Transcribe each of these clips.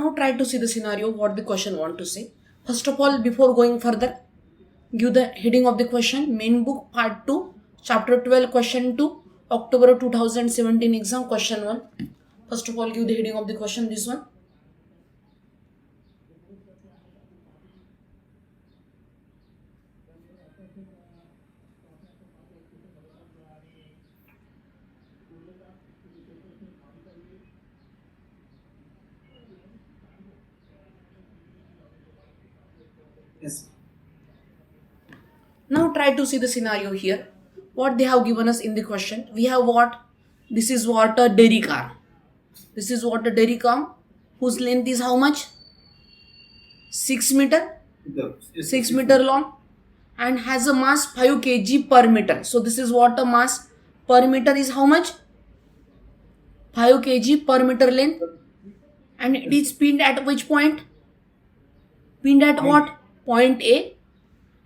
Now try to see the scenario, what the question want to say. First of all, before going further, give the heading of the question, main book part 2, chapter 12, question 2, October 2017 exam, question 1. First of all, give the heading of the question, this one. Yes. Now try to see the scenario here. What they have given us in the question. We have what? This is what a dairy car. This is what a dairy car whose length is how much? 6 meter? Yes. 6 meter long and has a mass 5 kg per meter. So this is what a mass per meter is how much? 5 kg per meter length. And it is pinned at which point? Pinned at what? Point A.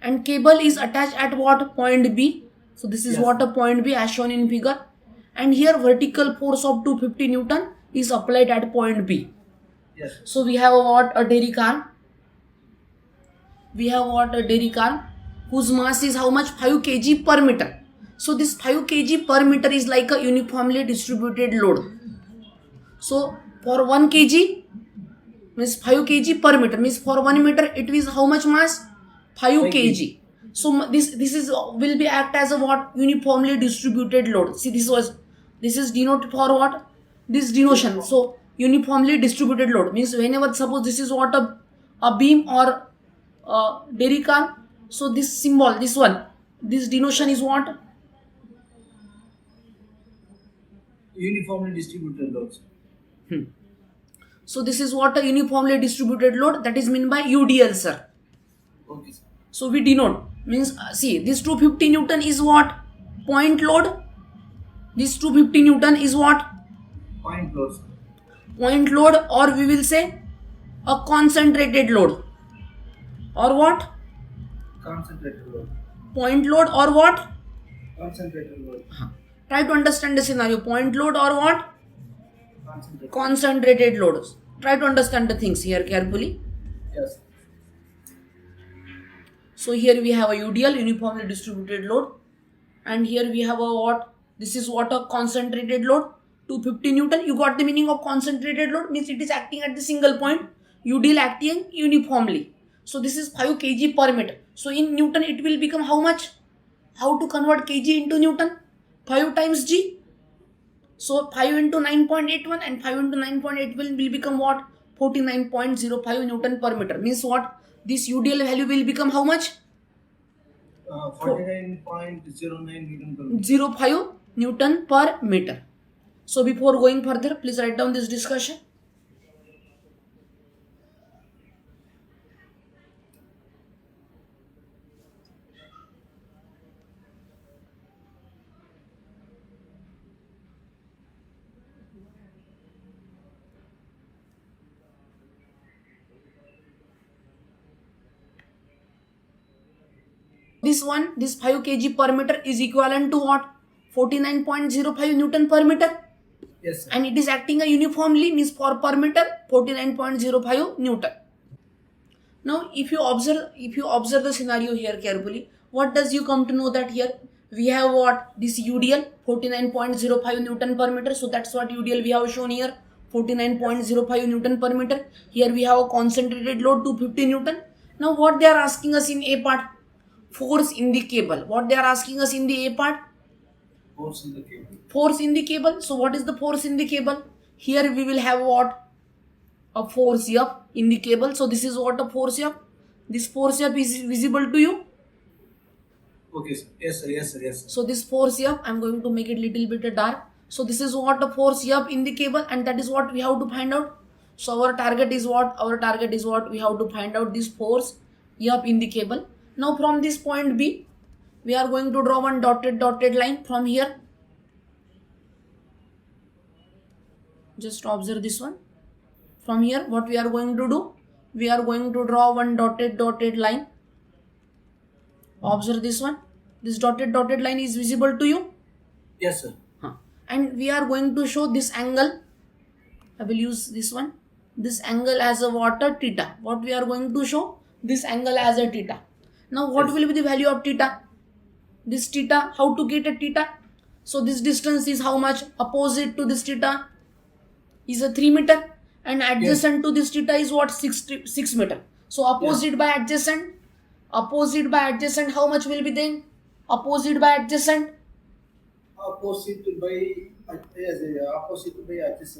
And cable is attached at what? Point B. So this is Yes. what a point B as shown in figure. And here vertical force of 250 Newton is applied at point B. Yes. So we have what? A dairy car. We have what? A dairy car whose mass is how much? 5 kg per meter. So this 5 kg per meter is like a uniformly distributed load. So for 1 kg means 5 kg per meter, means for 1 meter it is how much mass? 5 kg. So this is will be act as a what? Uniformly distributed load. See, this is denoted for what? This denotion. So uniformly distributed load means whenever suppose this is what a beam or a dairy car. So this symbol, this one, this denotion is what? Uniformly distributed loads. So this is what a uniformly distributed load, that is meant by UDL, sir. Okay, sir. So we denote means see, this 250 Newton is what? Point load. This 250 Newton is what? Point loads. Point load, or we will say a concentrated load. Or what? Concentrated load. Point load or what? Concentrated load. Try to understand the scenario. Point load or what? Concentrated. Concentrated loads. Try to understand the things here carefully. Yes. So here we have a UDL, uniformly distributed load, and here we have a what? This is what? A concentrated load, 250 Newton. You got the meaning of concentrated load? Means it is acting at the single point. UDL acting uniformly. So this is 5 kg per meter. So in Newton it will become how much? How to convert kg into Newton? 5 times G. So 5 into 9.81 and 5 into 9.8 will become what? 49.05 Newton per meter. Means what? This UDL value will become how much? 49.09 Newton per meter. 05 Newton per meter. So before going further, please write down this discussion. This one, this 5 kg per meter is equivalent to what? 49.05 Newton per meter. Yes, sir. And it is acting uniformly, means for per meter 49.05 Newton. Now if you observe the scenario here carefully, what does you come to know that here we have what? This UDL 49.05 Newton per meter. So that's what UDL we have shown here, 49.05 Newton per meter. Here we have a concentrated load 250 Newton. Now what they are asking us in A part? Force in the cable. What they are asking us in the A part? Force in the cable. Force in the cable. So what is the force in the cable? Here we will have what? A force F in the cable. So this is what a force F. This force F is visible to you. Okay, sir. Yes, sir. Yes, sir. Yes, sir. So this force F, I am going to make it little bit dark. So this is what a force F in the cable, and that is what we have to find out. So our target is what? Our target is what? We have to find out this force F in the cable. Now from this point B, we are going to draw one dotted line from here. Just observe this one. From here, what we are going to do? We are going to draw one dotted line. Observe this one. This dotted line is visible to you? Yes, sir. And we are going to show this angle. I will use this one. This angle as a what? A theta. What we are going to show? This angle as a theta. Now what Yes. will be the value of theta? This theta, how to get a theta? So this distance is how much? Opposite to this theta is a 3 meter, and adjacent to this theta is what? 6 meter. So opposite by adjacent, how much will be then? Opposite by adjacent, Opposite by yes,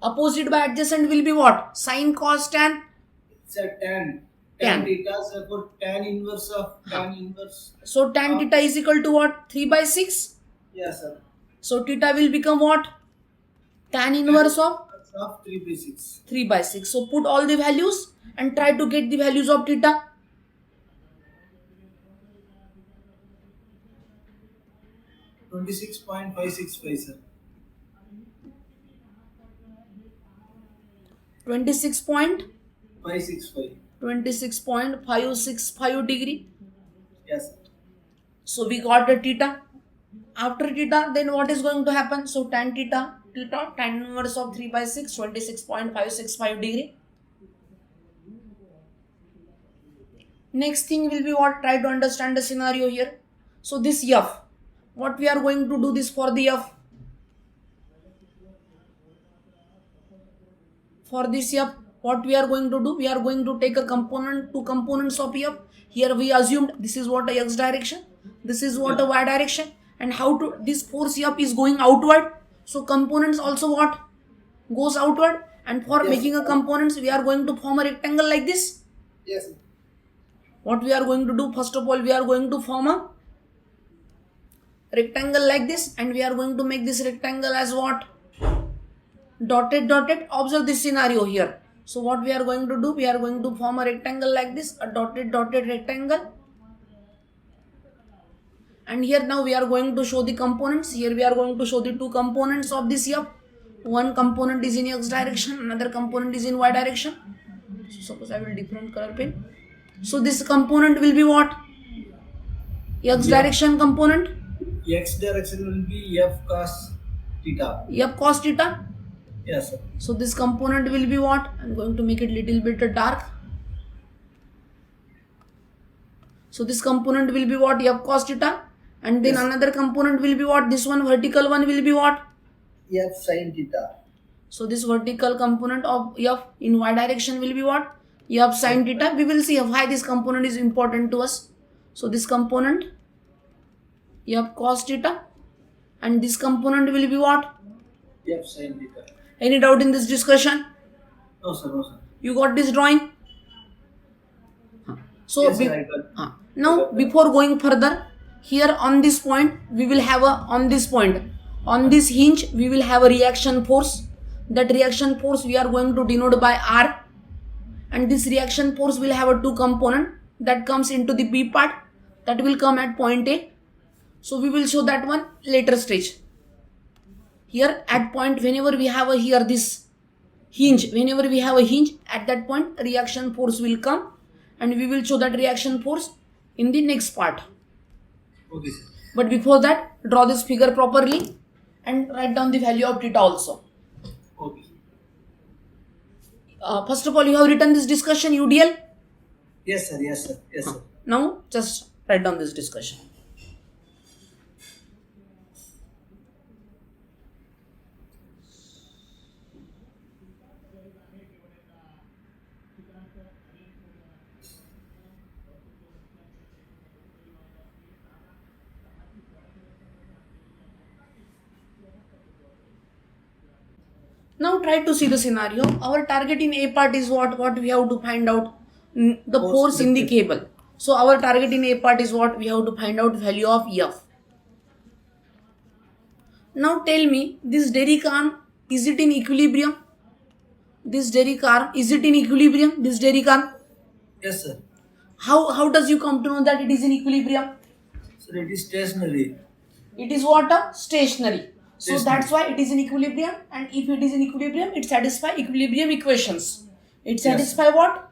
opposite by adjacent. will be what? Sine, cos, tan. It's a tan. Tan. Tan theta is for tan inverse of tan inverse. So tan theta is equal to what? 3 by 6. Yes, sir. So theta will become what? Tan inverse of Of 3 by 6. 3 by 6. So put all the values and try to get the values of theta. 26.565, sir. 26.565 565. degree. Yes, sir. So we got the theta. After theta, then what is going to happen? So tan theta, tan inverse of 3 by 6, 26.565 degree. Next thing will be what? Try to understand the scenario here. So this F, what we are going to do this for the F? For this F, what we are going to do? We are going to take a component, two components of F. Here we assumed this is what a x direction, this is what a y direction, and how to this force F is going outward. So components also what? Goes outward. And for making a components, we are going to form a rectangle like this. Yes, sir. What we are going to do? First of all, we are going to form a rectangle like this, and we are going to make this rectangle as what? Dotted. Observe this scenario here. So what we are going to do? We are going to form a rectangle like this, a dotted rectangle. And here now we are going to show the components. Here we are going to show the two components of this F. One component is in x direction, another component is in y direction. So suppose I will different color pen. So this component will be what? X direction component. X direction will be F cos theta. F cos theta. Yes, sir. So this component will be what? I'm going to make it little bit dark. So this component will be what? F cos theta. And then another component will be what? This one vertical one will be what? F sin theta. So this vertical component of F in y direction will be what? F sin theta. We will see why this component is important to us. So this component F cos theta, and this component will be what? F sin theta. Any doubt in this discussion? No, sir. No, sir. You got this drawing? So Yes, sir, I got. now before going further, here on this point we will have on this hinge we will have a reaction force. That reaction force we are going to denote by R, and this reaction force will have a two component that comes into the B part, that will come at point A. So we will show that one later stage. Here at point, whenever we have here this hinge, at that point reaction force will come, and we will show that reaction force in the next part. Okay, sir. But before that, draw this figure properly and write down the value of theta also. Okay. First of all, you have written this discussion UDL. Yes, sir. Yes, sir. Yes, sir. Now just write down this discussion. Now try to see the scenario. Our target in A part is what? What we have to find out? The force in the cable. So our target in A part is what? We have to find out value of F. Now tell me, this dairy arm, is it in equilibrium? This dairy arm, is it in equilibrium? This dairy arm? Yes, sir. How does you come to know that it is in equilibrium? Sir, it is stationary. It is what? Stationary. So Stationary. that's why it is in equilibrium, and if it is in equilibrium, it satisfies equilibrium equations. It satisfies what?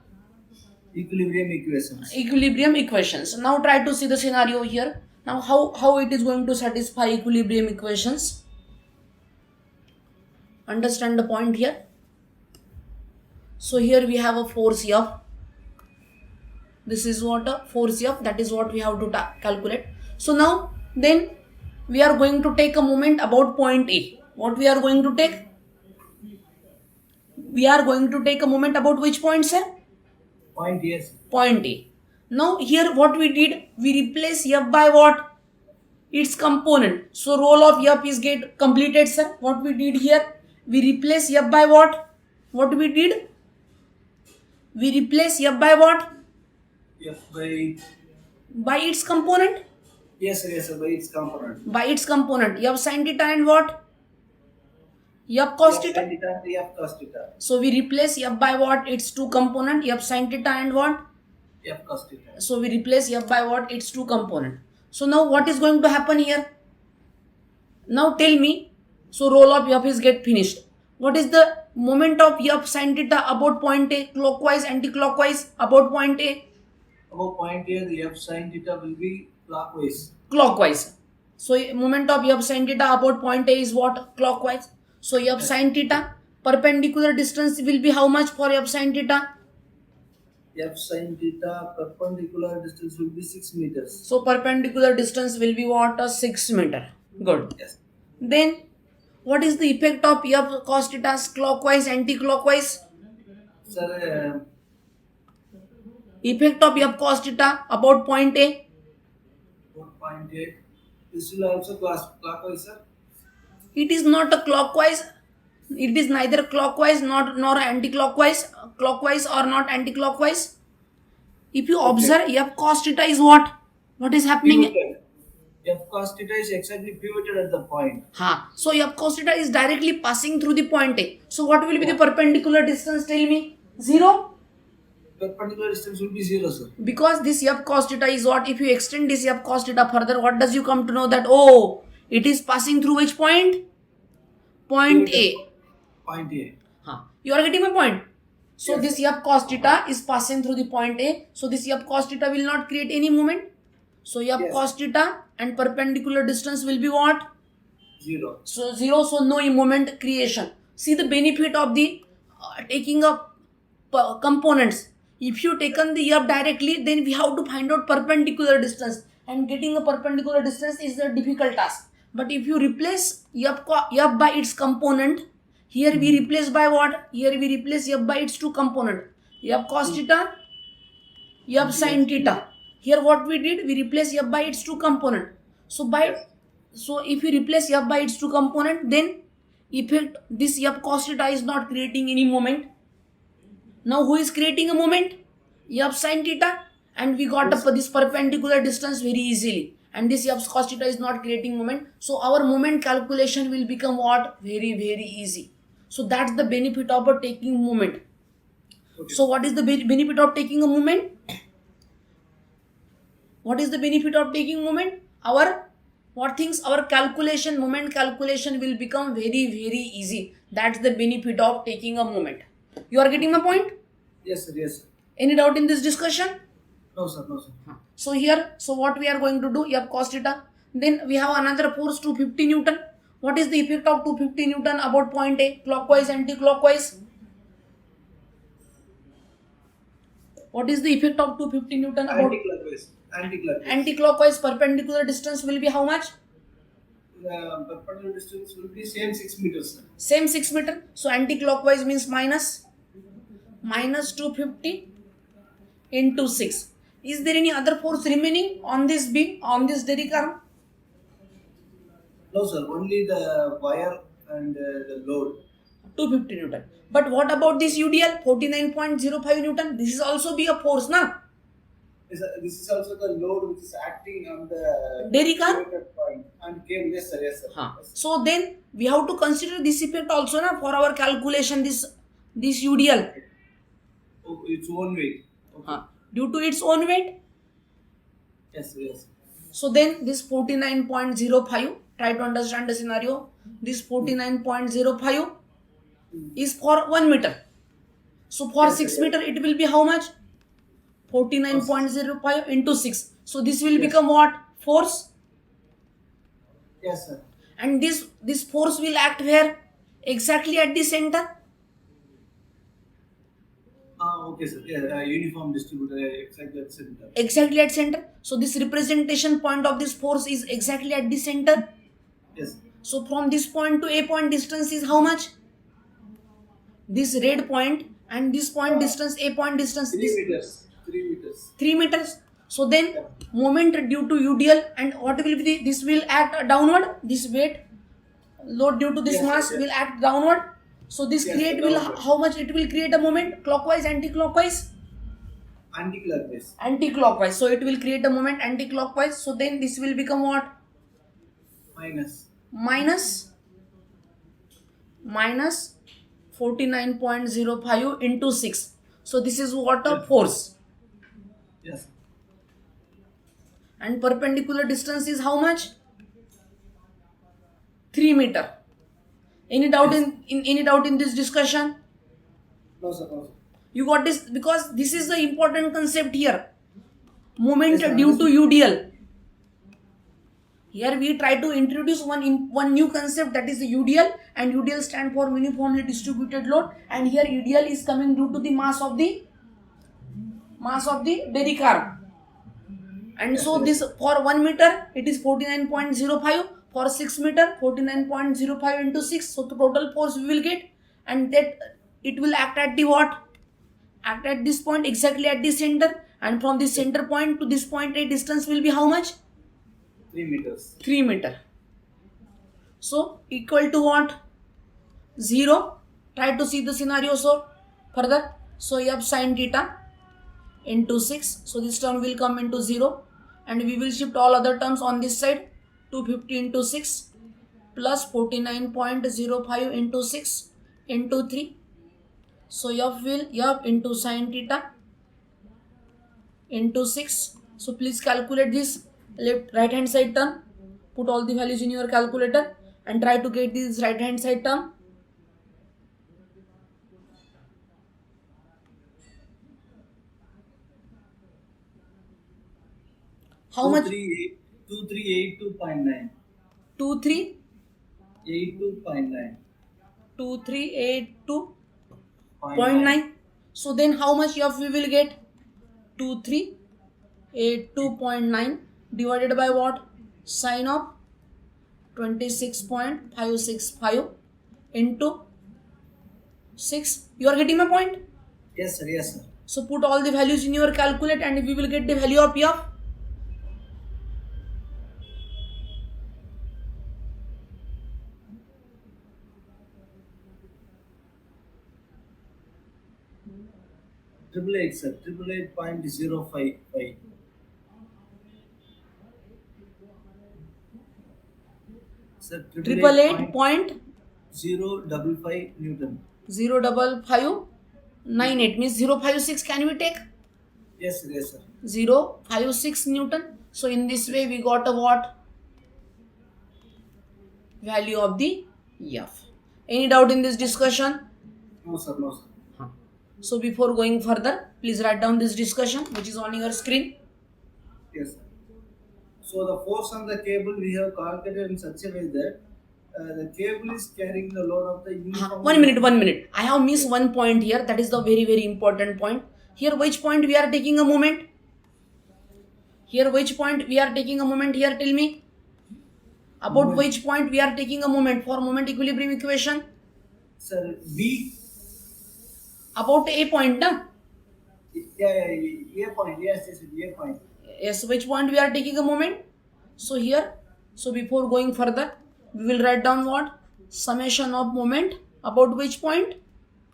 Equilibrium equations. Equilibrium equations. Now try to see the scenario here. Now how it is going to satisfy equilibrium equations? Understand the point here. So here we have a force F. This is what a force F, that is what we have to calculate. So now then we are going to take a moment about point A. What we are going to take? We are going to take a moment about which point, sir? Point, yes. Point A. Now here what we did, we replace F by what? Its component. So role of F is get completed, sir. What we did here, we replace F by what? What we did? We replace F by what? F by, By its component. yes sir, yes sir, by its component. By its component. F sin theta and what? F cos F theta. sin theta, F cos theta. So we replace F by what? Its two component. F sin theta and what? F cos theta. So we replace F by what? Its two component. So now what is going to happen here? Now tell me. So roll of F is get finished. What is the moment of F sin theta about point A? Clockwise, anti-clockwise, about point A? Above point A, the F sin theta will be clockwise. Clockwise. So moment of F sin theta about point A is what? Clockwise. So F sin theta, perpendicular distance will be how much for F sin theta? F sin theta perpendicular distance will be 6 meters. So perpendicular distance will be what? 6 meter. Good. Yes. Then what is the effect of F cos theta clockwise, anti-clockwise? Sir, Effect of F cos theta about point A? point A. This will also clockwise, sir. It is not a clockwise. It is neither clockwise nor anti-clockwise. Clockwise or not anti-clockwise. If you observe, F cos theta is what? What is happening? Pivoted. F cos theta is exactly pivoted at the point. So F cos theta is directly passing through the point A. So what will be the perpendicular distance? Tell me. 0? Perpendicular distance will be 0, sir. Because this F cos theta is what? If you extend this F cos theta further, what does you come to know that? Oh, it is passing through which point? Point A. Point A. You are getting my point? So Yes. this F cos theta is passing through the point A. So this F cos theta will not create any moment. So F Yes. cos theta and perpendicular distance will be what? 0. So 0, so no moment creation. See the benefit of the taking up components. If you taken the F directly, then we have to find out perpendicular distance. And getting a perpendicular distance is a difficult task. But if you replace F by its component, here we replace by what? Here we replace F by its two component. F cos theta, F sin theta. Here what we did, we replace F by its two component. So if you replace F by its two component, then effect this F cos theta is not creating any moment. Now who is creating a moment? F sin theta, and we got this perpendicular distance very easily. And this F cos theta is not creating moment. So our moment calculation will become what? Very, very easy. So that's the benefit of taking moment. Okay. So what is the benefit of taking a moment? What is the benefit of taking moment? Our calculation, moment calculation will become very, very easy. That's the benefit of taking a moment. You are getting my point? Yes, sir. Yes, sir. Any doubt in this discussion? No, sir. No, sir. So here, so what we are going to do? F cos theta. Then we have another force 250 Newton. What is the effect of 250 Newton about point A? Clockwise, anti-clockwise? What is the effect of 250 Newton about Anti-clockwise. Anti-clockwise. anti-clockwise? Perpendicular distance will be how much? Perpendicular distance will be same 6 meters, sir. Same 6 meter. So anti-clockwise means minus 250 into 6. Is there any other force remaining on this beam, on this derrick arm? No, sir. Only the wire and the load. 250 Newton. But what about this UDL? 49.05 Newton. This is also be a force, na? This is also the load which is acting on the Derrick arm? point and came. Yes, sir. Yes, sir. Yes. So then we have to consider this effect also, na, for our calculation. This UDL. Oh, its own weight. Okay. Due to its own weight. Yes, sir. Yes. So then this 49.05. Try to understand the scenario. This 49.05 is for 1 meter. So for Yes, 6 sir. meter it will be how much? 49.05 into 6. So this will become what? Force. Yes, sir. And this force will act where? Exactly at the center. Okay, sir. Yeah, uniform distributor, exactly at center. Exactly at center. So this representation point of this force is exactly at the center. Yes. So from this point to A point distance is how much? This red point and this point Uh, distance, A point distance, 3 meters. 3 meters. 3 meters. So then Yeah. moment due to UDL, and what will be this will act downward. This weight load due to this Yes, mass yes. will act downward. So this Yes, sir. create will Downward. how much it will create a moment? Clockwise, anti-clockwise? Anti-clockwise. Anti-clockwise. So it will create a moment anti-clockwise. So then this will become what? Minus. Minus minus 49.05 into 6. So this is what a Yes. force. Yes. And perpendicular distance is how much? 3 meter. Any doubt Yes. in any doubt in this discussion? No, sir. No, sir. You got this because this is the important concept here. Moment Yes, sir. due to Understood. UDL. Here we try to introduce one new concept, that is the UDL, and UDL stand for uniformly distributed load, and here UDL is coming due to the mass of the dairy car. And Yes, so yes. this for 1 meter it is 49.05, for 6 meter 49.05 into 6. So the total force we will get, and that it will act at the what? Act at this point exactly at the center, and from the Yes. center point to this point a distance will be how much? 3 meters. 3 meter. So equal to what? 0. Try to see the scenario so further. So you have sine theta into 6. So this term will come into 0, and we will shift all other terms on this side. 250 into 6 plus 49.05 into 6 into 3. So you have into sine theta into 6. So please calculate this left right hand side term. Put all the values in your calculator and try to get this right hand side term. How Two much? three eight 2382.9. 2 3 82.9. 2382.9. 0.9. So then how much of we will get? 2382.9 divided by what? Sine of 26.565 into 6. You are getting my point? Yes, sir. Yes, sir. So put all the values in your calculator and we will get the value of P of 888, sir. 888.055. Sir, triple 888 eight point 055 Newton. 05598 means 056. Can we take Yes, sir. Yes, sir. 056 Newton? So in this way we got a what? Value of the F. Any doubt in this discussion? No, sir. No, sir. So before going further, please write down this discussion which is on your screen. Yes, sir. So the force on the cable we have calculated in such a way that the cable is carrying the load of the uniform. 1 minute. I have missed one point here. That is the very important point. Here which point we are taking a moment? Here which point we are taking a moment here? Tell me. About Moment. which point we are taking a moment for moment equilibrium equation? Sir, B. About A point, na? Yeah, A point. Yes, yes, A point. Yes, which point we are taking a moment? So here, so before going further, we will write down what? Summation of moment about which point?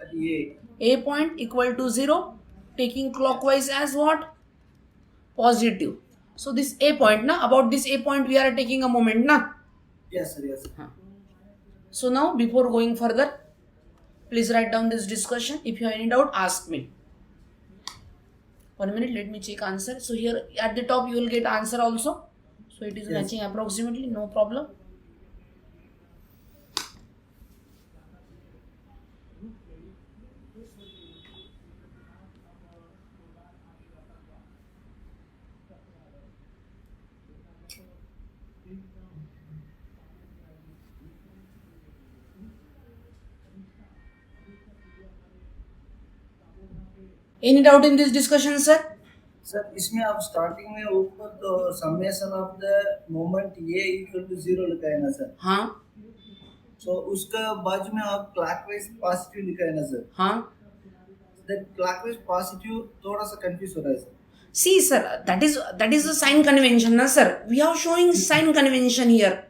At A. A point equal to 0, taking clockwise as what? Positive. So this A point, na? About this A point we are taking a moment, na? Yes, sir. Yes, sir. So now before going further, please write down this discussion. If you have any doubt, ask me. 1 minute, let me check answer. So here at the top you will get answer also. So it is Yes. matching approximately, no problem. Any doubt in this discussion, sir? Sir इसमें आप starting में ऊपर तो summation of the moment A equal to zero लिखा है ना sir. हाँ सो उसका बाजू में आप क्लॉकवाइज पॉजिटिव लिखा है ना सर. हाँ. दैट क्लॉकवाइज पॉजिटिव थोड़ा सा कंफ्यूज हो रहा है sir. See, sir, that is the sign convention, na sir. We are showing sign convention here.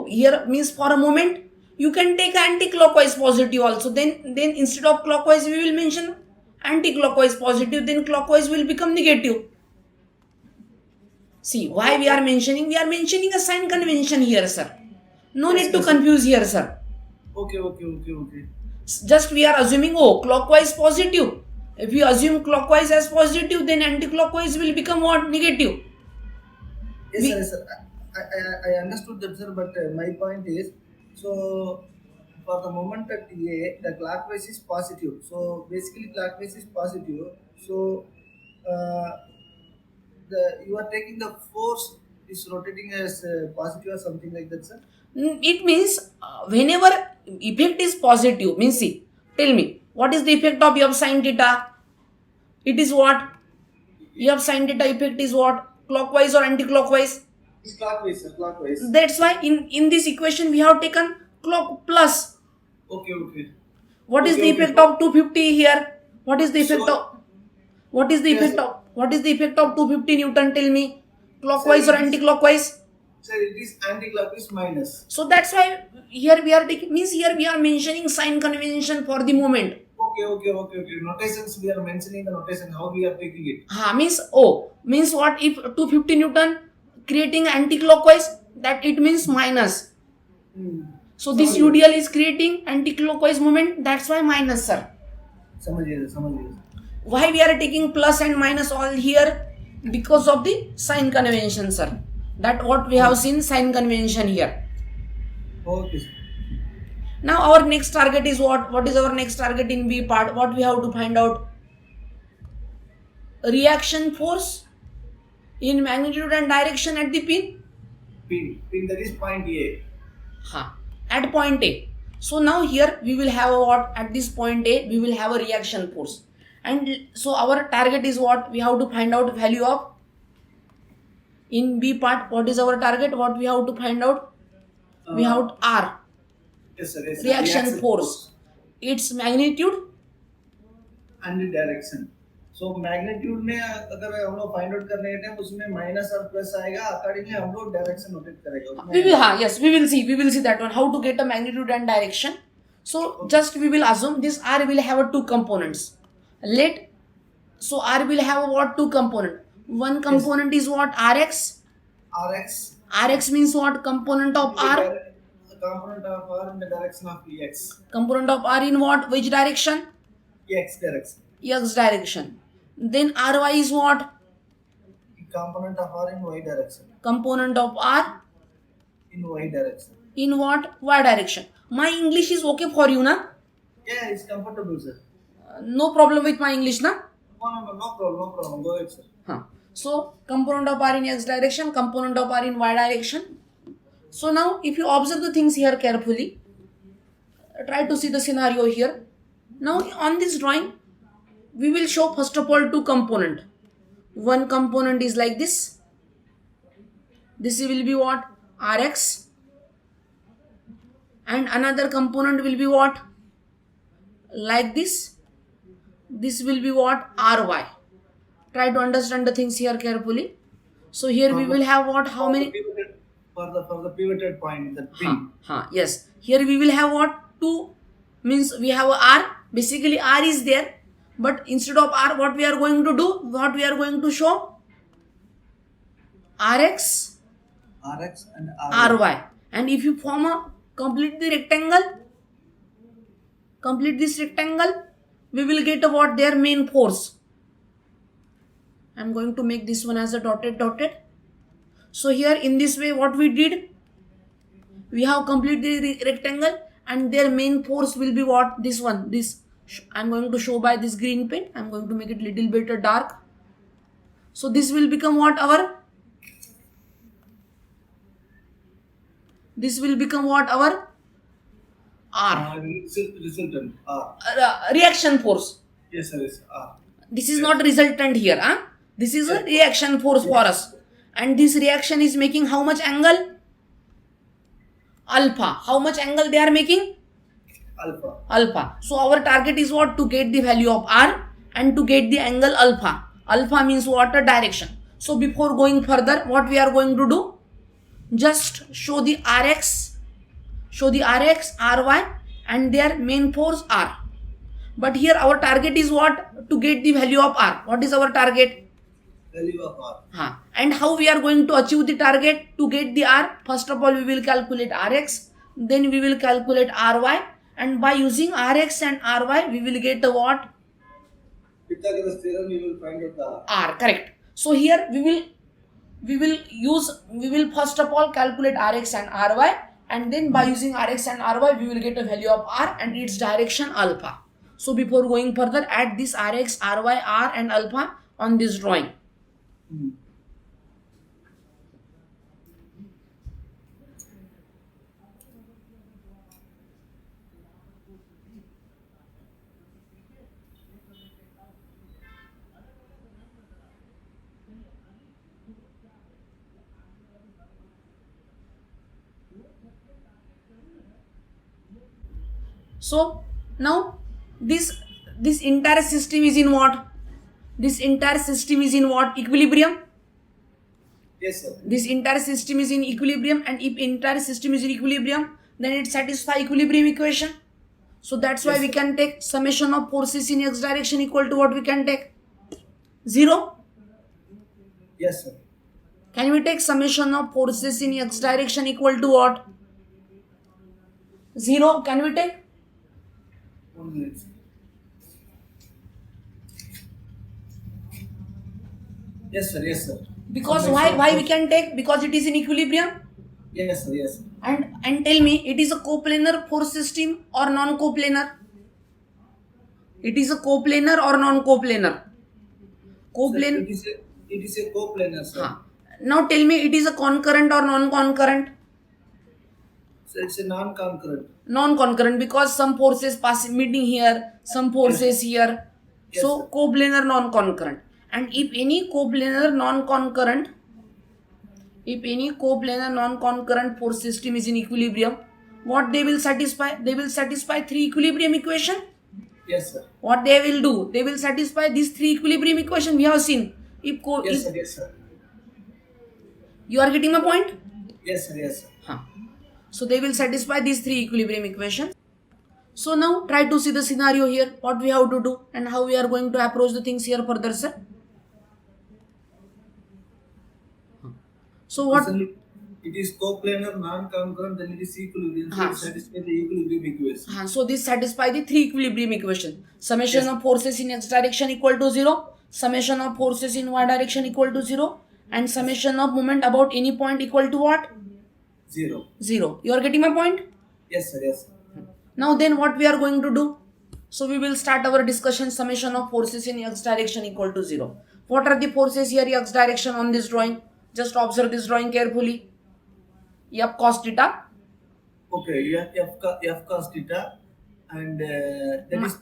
Here means for a moment you can take anti-clockwise positive also. Then instead of clockwise we will mention anti-clockwise positive. Then clockwise will become negative. See why we are mentioning? We are mentioning a sign convention here, sir. No Yes, need to yes, confuse here, sir. Okay. Just we are assuming clockwise positive. If we assume clockwise as positive, then anti-clockwise will become what? Negative. Yes, sir. Yes, sir. I understood that, sir. But my point is, so for the moment at A, the clockwise is positive. So basically, clockwise is positive. So uh, you are taking the force is rotating as positive or something like that, sir. It means whenever effect is positive, means see, tell me what is the effect of f sin theta? It is what? F sin theta effect is what? Clockwise or anti-clockwise? It's clockwise, sir. Clockwise. That's why in this equation we have taken clock plus. Okay. What is Okay, the okay. effect of 250 here? What is the effect So- of what is the Yes, effect sir. of what is the effect of 250 Newton? Tell me, clockwise Sir, or it is- anti-clockwise? Sir, it is anti-clockwise minus. So that's why here we are taking, means here we are mentioning sign convention for the moment. Okay. Notations, we are mentioning the notation, how we are taking it. Means what? If 250 Newton creating anti-clockwise, that it means minus. So this समझ UDL is creating anti-clockwise moment, that's why minus, sir. समझिए sir. Why we are taking plus and minus all here? Because of the sign convention, sir. That what we have seen, sign convention here. Okay, sir. Now our next target is what? What is our next target in B part? What we have to find out? Reaction force in magnitude and direction at the pin. Pin that is point A. At point A. So now here we will have what? At this point A we will have a reaction force. And so our target is what? We have to find out value of, in B part, what is our target? What we have to find out? We have R. Yes, sir. Reaction force. Its magnitude and the direction. So magnitude में अगर हम लोग find out करने के time उसमें minus और plus आएगा, accordingly हम लोग डायरेक्शन नोटेट करेंगे. we will see that one, how to get a magnitude and direction. So just we will assume this R will have two components. So R will have what? Two component. One component is what? Rx means what? Component of R. Component of R in the direction of X. Component of R in what? Which direction? X direction. X direction. Then Ry is what? Component of R in Y direction. Component of R In Y direction. in what? Y direction. My English is okay for you, na? Yeah, it's comfortable, sir. No problem with my English, na? No problem. Go ahead, sir. So component of R in X direction, component of R in Y direction. So now if you observe the things here carefully, try to see the scenario here. Now on this drawing, we will show first of all two component. One component is like this. This will be what? Rx. And another component will be what? Like this. This will be what? Ry. Try to understand the things here carefully. So here we will have what? How many? For the pivoted point, the pin. Yes. Here we will have what? Two, means we have R. Basically R is there, but instead of R, what we are going to do? What we are going to show? Rx and Ry. And if you form a complete this rectangle, we will get what? Their main force. I am going to make this one as a dotted. So here in this way, what we did? We have completed the rectangle, and their main force will be what? This one. This I am going to show by this green pen. I am going to make it little bit dark. So this will become what? Our R. resultant R. Reaction force. Yes, sir. Yes. This is Yes. not resultant here, huh? This is a Yes. reaction force for Yes. us, and this reaction is making how much angle? Alpha. How much angle they are making? Alpha. Alpha. So our target is what? To get the value of r and to get the angle alpha. Alpha means what? A direction. So before going further, what we are going to do? Just show the rx, ry, and their main force r. But here our target is what? To get the value of r. What is our target? Value of R. And how we are going to achieve the target? To get the r, first of all we will calculate rx, then we will calculate ry, and by using rx and ry we will get what? Pythagoras theorem, you will find out the R. R. Correct. So here we will first of all calculate rx and ry, and then by using rx and ry we will get a value of r and its direction alpha. So before going further, add this rx, ry, r and alpha on this drawing. Hmm. So now this entire system is in what? This entire system is in what? Equilibrium. Yes, sir. This entire system is in equilibrium, and if entire system is in equilibrium, then it satisfies equilibrium equation. So that's why Yes, we sir. can take summation of forces in x direction equal to what we can take? 0. Yes, sir. Can we take summation of forces in x direction equal to what? 0. Can we take? 1 minute. Yes, sir. Yes, sir. Because Summation why of we can take? Because it is in equilibrium. Yes, sir. Yes, sir. And tell me, it is a coplanar force system or non-coplanar? It is a coplanar or non-coplanar? Sir, Coplanar. it is a coplanar, sir. Now tell me, it is a concurrent or non-concurrent? So it's a non-concurrent. Non-concurrent, because some forces passing meeting here, some forces here. Yes, So sir. coplanar non-concurrent. And if any coplanar non-concurrent force system is in equilibrium, what they will satisfy? They will satisfy 3 equilibrium equation. Yes, sir. What they will do? They will satisfy these 3 equilibrium equation we have seen. Yes, sir. Yes, sir. You are getting my point? Yes, sir. Yes, sir. So they will satisfy these 3 equilibrium equations. So now try to see the scenario here, what we have to do and how we are going to approach the things here further, sir. So what? Recently, it is coplanar, non-concurrent, then it is equilibrium. So it satisfies the equilibrium equation. So this satisfy the 3 equilibrium equation. Summation Yes. of forces in x direction equal to 0, summation of forces in y direction equal to 0, and summation of moment about any point equal to what? 0. 0. You are getting my point? Yes, sir. Yes, sir. Now then what we are going to do? So we will start our discussion. Summation of forces in x direction equal to 0. What are the forces here x direction on this drawing? Just observe this drawing carefully. F cos theta. Okay, F cos theta, and that is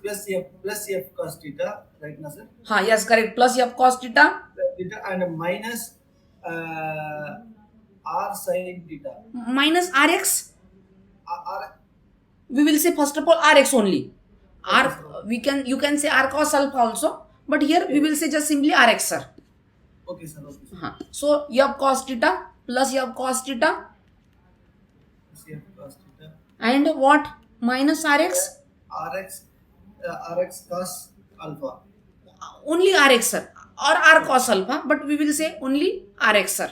plus F cos theta, right now, sir? Yes, correct. Plus F cos theta. Theta and minus R sin theta. Minus Rx. R, We will say first of all Rx only. Okay, R, sir. you can say R cos alpha also. But here we will say just simply Rx, sir. Okay, sir. Okay, sir. So F cos theta plus F cos theta. F cos theta. And what? Minus Rx. Rx, Rx cos alpha. Only Rx, sir. Or R cos alpha. But we will say only Rx, sir.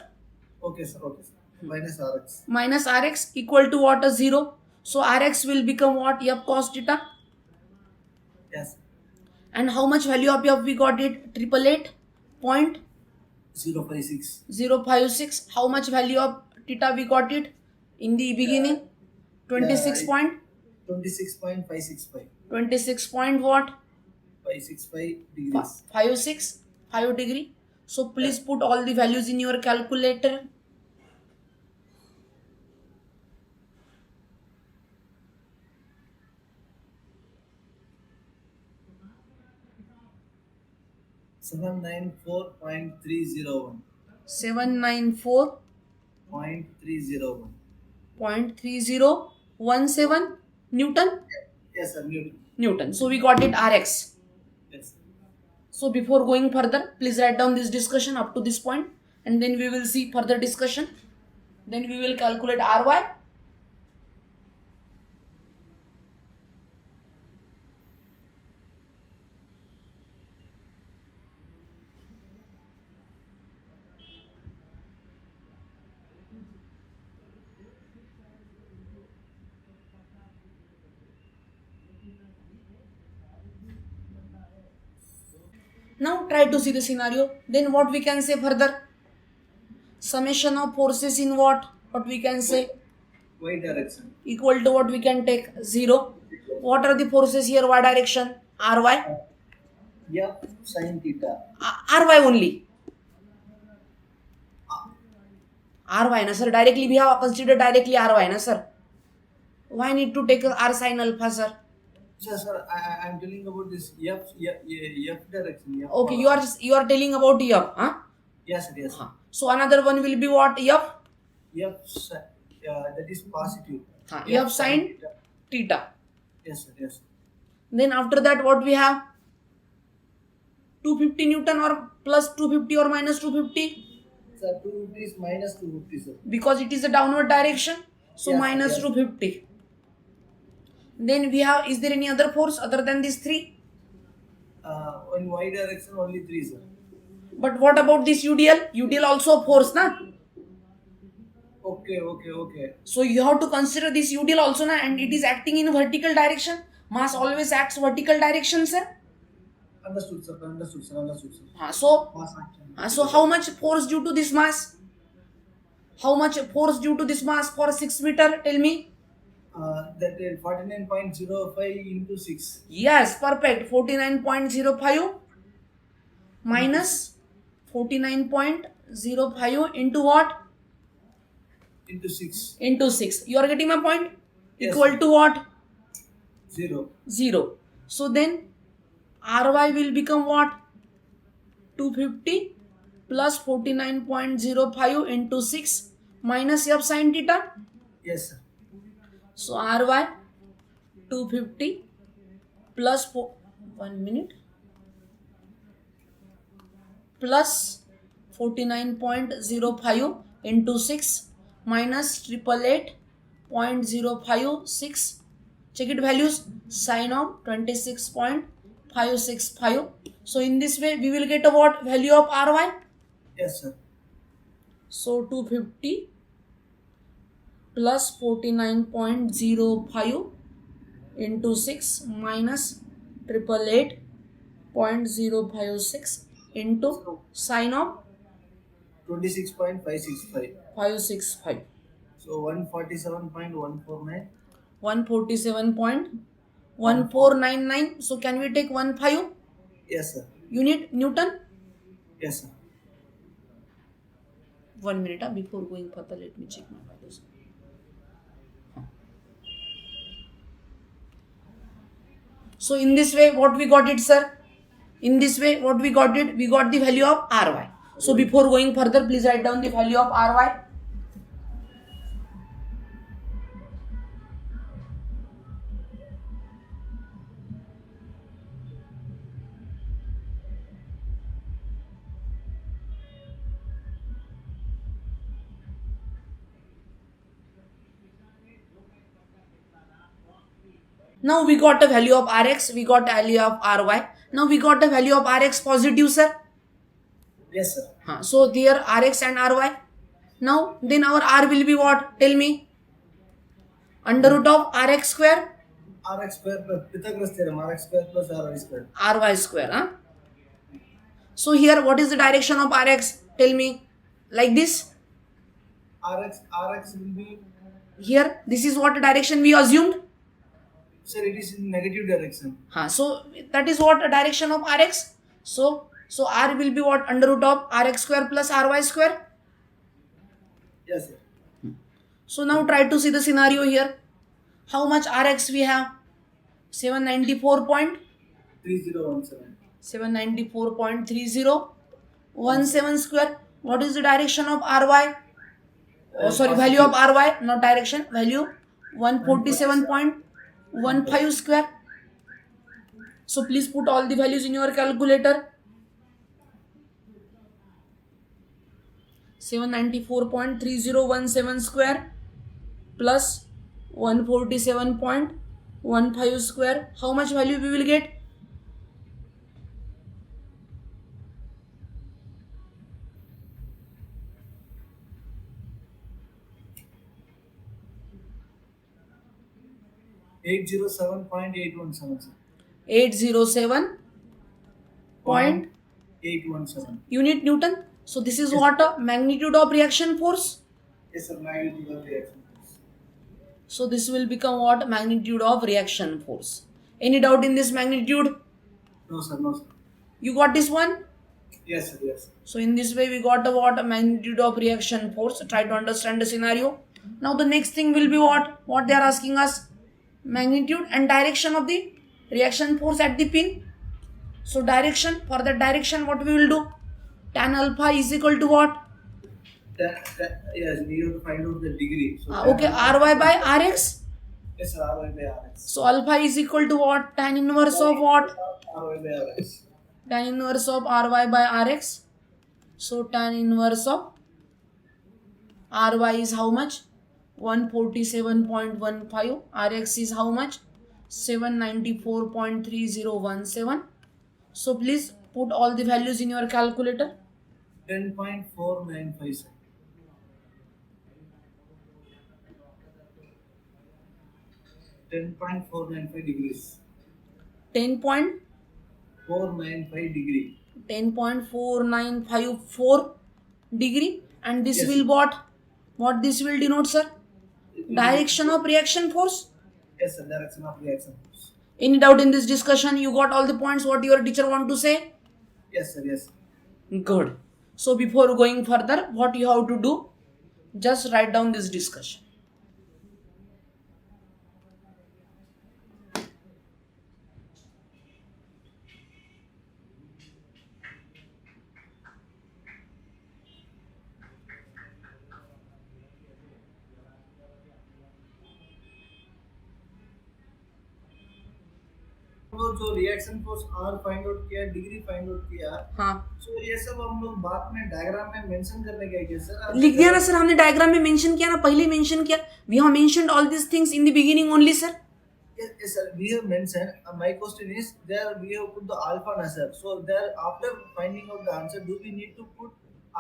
Okay, sir. Okay, sir. Minus Rx. Minus Rx equal to what? A 0. So Rx will become what? F cos theta. Yes. And how much value of F we got it? 888. Point 056. 056. How much value of theta we got it in the beginning? 26 point 26.565. 26 point what? 565 degrees. 5 degree. So please put all the values in your calculator. 794.301. 794.3017 .301. Newton. Yes, sir. Newton. Newton. So we got it Rx. Yes. So before going further, please write down this discussion up to this point, and then we will see further discussion. Then we will calculate Ry. Now try to see the scenario. Then what we can say further? Summation of forces in what? What we can say? Y direction. Equal to what we can take? 0. What are the forces here? Y direction? Ry. F sin theta. Ry only. Ry na sir. Directly we have considered directly Ry na sir. Why need to take R sin alpha sir? Sir, I'm telling about this F direction. F Okay, you are telling about F, huh? Yes, sir, yes. So another one will be what? F? That is positive. F sin theta. Yes, sir, yes. Then after that what we have? 250 Newton or plus 250 or minus 250? Sir, 250 is minus 250, sir. Because it is a downward direction. So Yes, minus yes. 250. Then we have, is there any other force other than these three? In Y direction, only 3, sir. But what about this UDL? UDL also a force, na? Okay. So you have to consider this UDL also, na? And it is acting in vertical direction. Mass always acts vertical direction, sir. Understood, sir. So how much force due to this mass? How much force due to this mass for 6 meter? Tell me. That 49.05 into 6. Yes, perfect. 49.05 minus 49.05 into what? Into 6. Into 6. You are getting my point? Yes, Equal sir. to what? 0. 0. So then Ry will become what? 250 plus 49.05 into 6 minus F sin theta. Yes, sir. So Ry 250 plus 1 minute plus 49.05 into 6 minus 888.056. Check it values. Sin of 26.565. So in this way we will get a what value of Ry? Yes, sir. So 250 plus 49.05 into 6 minus 888.056 into sin of 26.565. 565. So 147.149. 147.1499. So can we take 15? Yes, sir. Unit Newton? Yes, sir. 1 minute. Before going further, let me check my values. So in this way, what we got it, sir? In this way, what we got it? We got the value of Ry. So before going further, please write down the value of Ry. Now we got a value of Rx, we got a value of Ry. Now we got a value of Rx positive, sir. Yes, sir. So there Rx and Ry. Now then our R will be what? Tell me. Under root of Rx square. Rx square plus Pythagoras theorem. Rx square plus Ry square. Ry square. Huh? So here what is the direction of Rx? Tell me. Like this. Rx will be. Here this is what direction we assumed. Sir, it is in negative direction. So that is what direction of Rx. So R will be what? Under root of Rx square plus Ry square. Yes, sir. So now try to see the scenario here. How much Rx we have? 794.3017. 3017. 794.3017 square. What is the direction of ry? Oh, sorry, value of ry, not direction, value 147.15 square. So please put all the values in your calculator. 794.3017 square plus 147.15 square. How much value we will get? 807.817, sir. 807 point 817. unit Newton. So this is what a magnitude of reaction force. Yes, sir. Magnitude of reaction force. So this will become what? Magnitude of reaction force. Any doubt in this magnitude? No, sir. No, sir. You got this one? Yes, sir. Yes, sir. So in this way we got the what? Magnitude of reaction force. Try to understand the scenario. Now the next thing will be what? What they are asking us? Magnitude and direction of the reaction force at the pin. So direction, for the direction what we will do? Tan alpha is equal to what? Yes, we have to find out the degree. So Okay, ry by rx. Yes, sir. Ry by Rx. So alpha is equal to what? Tan inverse of what? Ry by Rx. Tan inverse of ry by rx. So tan inverse of ry is how much? 147.15. Rx is how much? 794.3017. So please put all the values in your calculator. 10.495, sir. 10.495 degrees. 495 degree. 10.4954 degree, and this Yes. will what this will denote, sir? Direction of reaction force. Yes, sir. Direction of reaction force. Any doubt in this discussion? You got all the points what your teacher want to say? Yes, sir. Yes. Good. So before going further, what you have to do? Just write down this discussion. वो जो reaction force are find out किया, degree find out किया, हाँ, सो ये सब हम लोग बाद में डायग्राम में मेंशन करने गए क्या सर? लिख दिया ना सर, हमने डायग्राम में मेंशन किया ना, पहले मेंशन किया. We have mentioned all this things in the beginning only, sir. Yes, sir. We have mentioned. My question is, there we have put the alpha na, sir. So there, after finding out the answer, do we need to put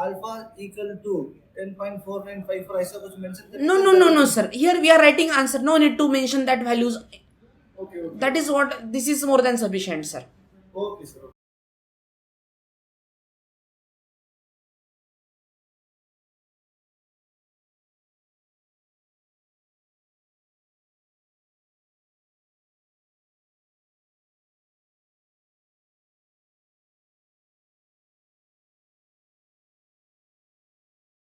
alpha equal to 10.495 ऐसा कुछ mention करके? No, sir. Here we are writing answer. No need to mention that values. Okay. That is what, this is more than sufficient, sir. Okay, sir.